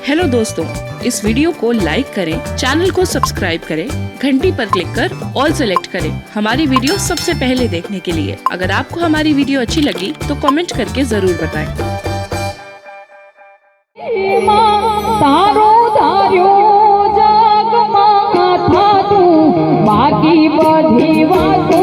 Hello दोस्तों, इस video को लाइक करें, चैनल को सब्सक्राइब करें, घंटी पर क्लिक कर ऑल सेलेक्ट करें हमारी वीडियो सबसे पहले देखने के लिए। अगर आपको हमारी वीडियो अच्छी लगी तो कमेंट करके जरूर बताएं। बाकी बधी वातो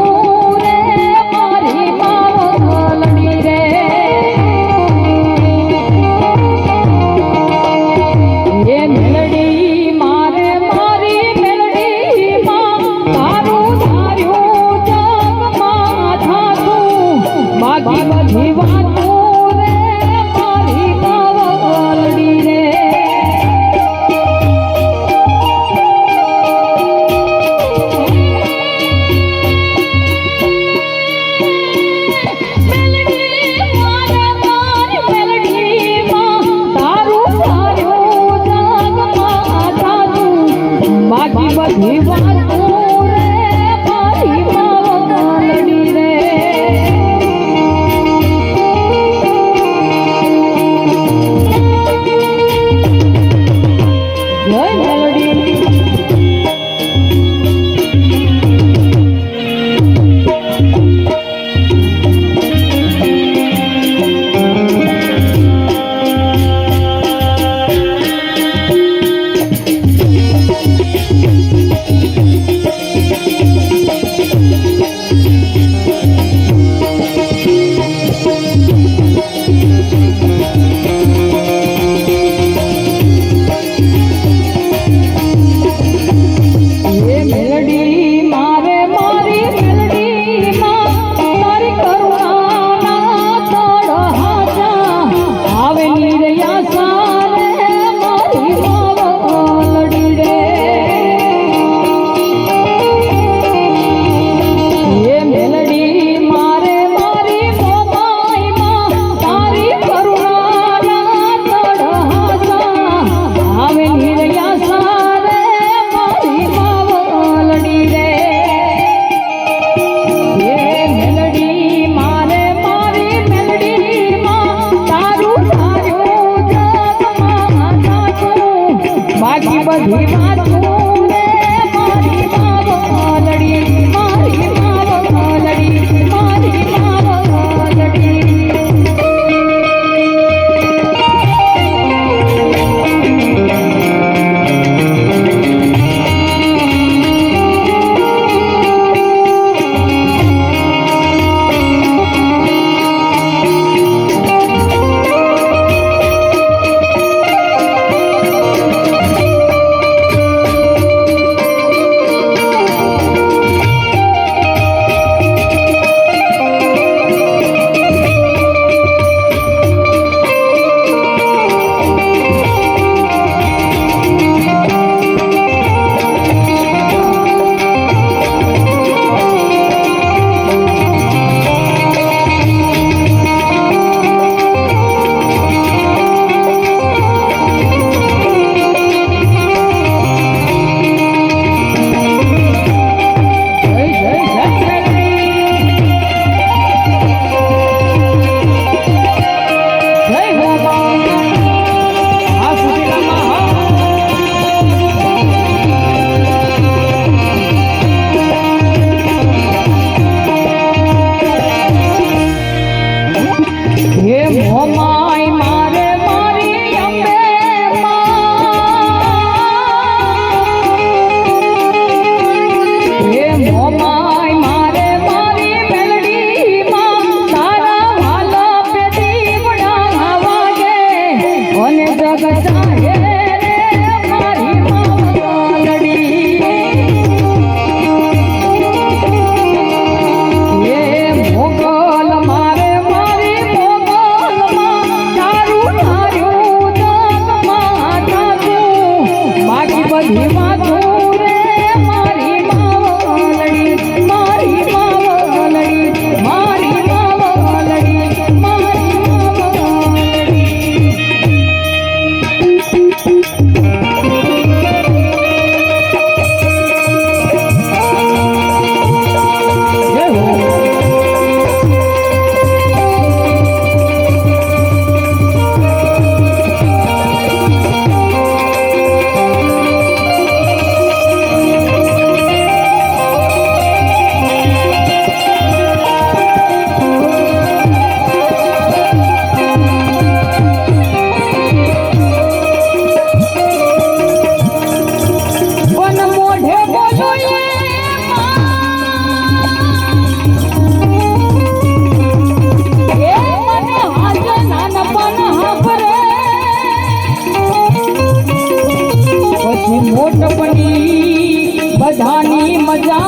બધાની મજા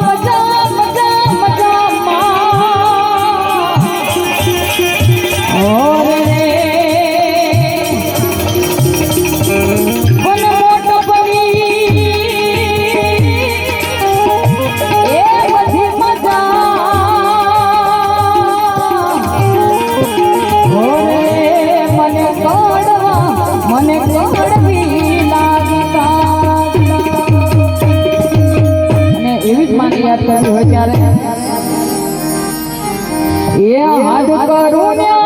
મજા મજા મજામાં ઓરે બન મોટ પડી એ બધી મજા ઓરે મને કડવી લાગતા અને એવી જ માની યાદ કરવી હોય ત્યારે એ હાથ કરું ને